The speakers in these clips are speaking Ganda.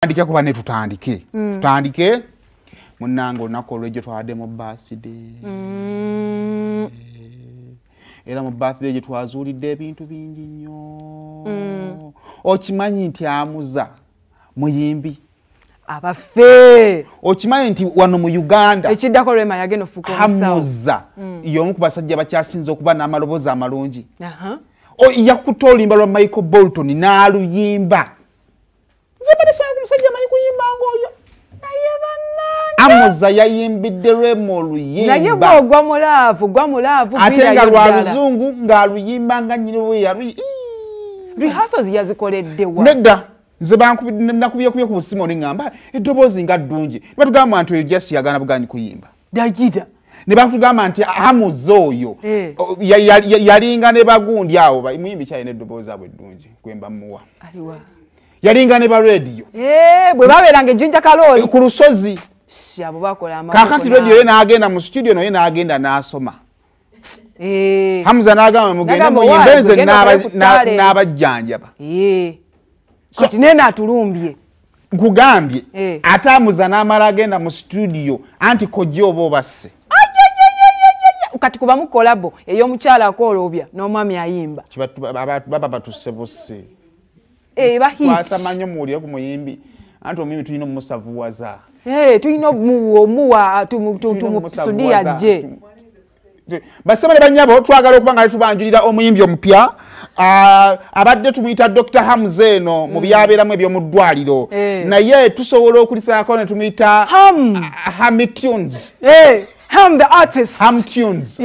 Andike kuba ne tutandike munango olunaku olw'ejo twadde mu birthday era mu birthday gye twazuulidde ebintu bingi nnyo okimanyi nti Hamza muyimbi abafe okimanyi nti wano mu Uganda ekiddako Rema yagenda ofuuka omusawo Hamza y'omu ku basajja bakyasinze okuba n'amaloboozi amalungi yakuta oluyimba lwa Michael Bolton n'aluyimba zebalesanga ku musajja amanyi kuyimba ng'oyo naye bannange Hamza yayimbidde Rema oluyimba naye bw'ogwa mulaavu ate nga lwa luzungu ng'aluyimba nga nnyini we rehearsals yazikoleddewa nedda nze nakubye ku busimu ne ngamba eddoboozi nga ddungi ne batugamba nti oyo Jesse yagaana buganyi kuyimba dagida ne batugamba nti Hamza oyo yalinga ne bagundi awo muyimbi kyalina eddoboozi abwe eddungi gwemba muwa yalinga ne ba radio bwe babeeranga ejjinja kalooli ku lusozi abo bakola kakati radio ye n'agenda mu studio naye n'agenda n'asoma Hamza n'agamba mugende muyimbenze n'abajjanjaba kati nene atulumbye nkugambye ate Hamza n'amala agenda mu studio anti kojja oba obasse kati kubamu kolabo ey'omukyala akoolobya n'omwami ayimba baba batusse busse bahitamanyi omuwulire ku muyimbi anti omuyimbi tulina omumusavuwaza tulina omuwa tumusudia jje basema ne banyabo twagala okuba nga tubanjulira omuyimbi omupya abadde tumuyita Dr. Hamza eno mu byabeeramu eby'omu ddwaliro naye tusobola okulisaako ne tumuyita Hamitunes Ham the artist Hamtunes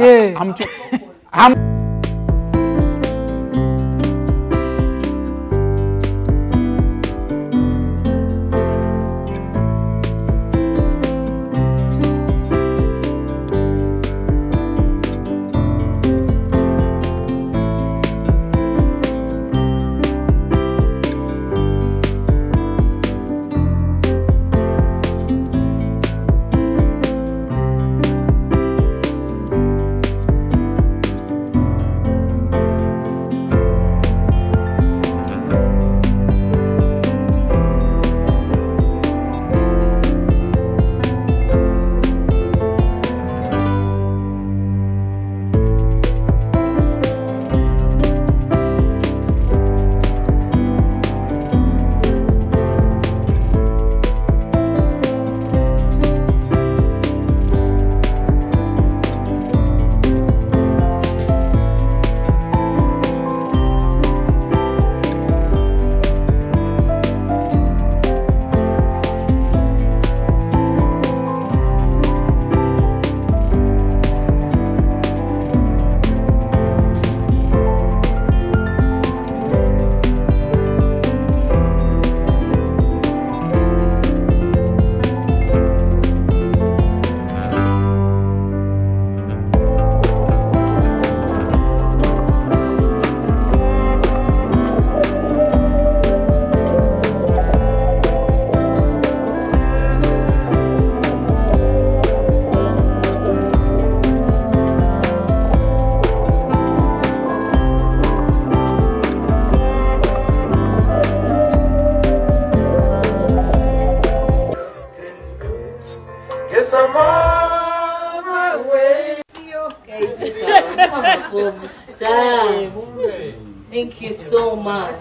Thank you so much.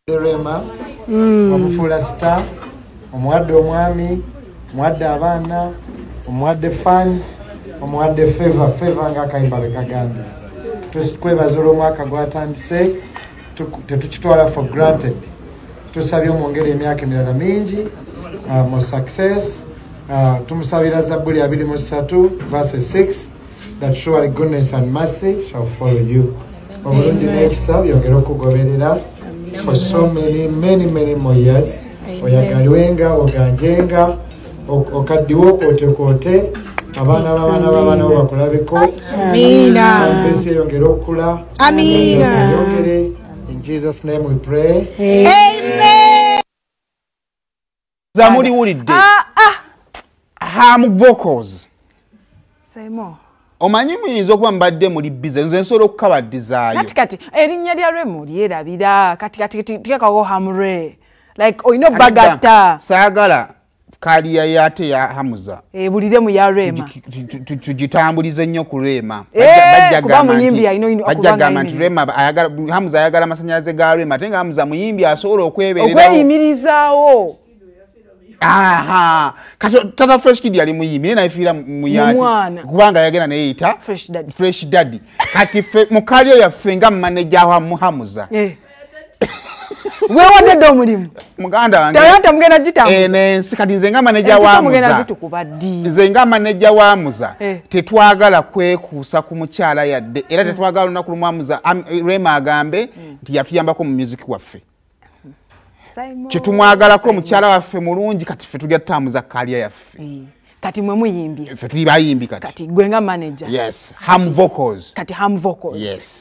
Rema, omufula star, omwadde omwami, omwadde abaana, omwadde fans, omwadde favor nga akayimba bekaganda. Tukwebaza olw'omwaka gwatandise, tetukitwala for granted. Tusabye omwongere emyaka emirala mingi, more success. Tumusabira Zabbuli 23 verse 6, that surely goodness and mercy shall follow you. Obulungi n'ekisa byongera okugoberera for so many more years. Oyagalwenga, oganjenga, okaddiwo koote abaana bakulabeko. Amina. Mbese yongera okula. Amina. Yongere. In Jesus' name we pray. Amen. Zamuli wulidde. Ham vocals. Say more. omanyi muyinza okuba mbadde muli bize nze nsobola okukabadizaayo kati erinnya lya Rema lyerabira kati tikekawo Hamre like oyina bagata saagala kaliya yate ya Hamza bulire mu ya Rema tugitambulize nnyo ku Rema bajjagamba nti Rema Hamza ayagala amasanyalaze ga Rema ate nga Hamza muyimbi asobola okweyimirizaawo tata Fresh Kid yali muyimbi naye nafiira muyaki kubanga yagenda neyita Fresh Daddy kati mukaliyo yaffe nga manager wa Hamza weewadde omulimu muganda wange tayanta mugenda gitambuza nensi kati nze nga manager wa Hamza nze nga manager wa Hamza tetwagala kwekuusa ku mukyala yadde era tetwagala olunaku lumu Hamza Rema agambe nti yatuyambako mu music waffe kyetumwagalako mukyala waffe mulungi kati ffe tujja tutambuza kaliya yaffe kati mwe muyimbi ffe tuli bayimbi kati gwe nga manager yes ham vocals kati ham vocals yes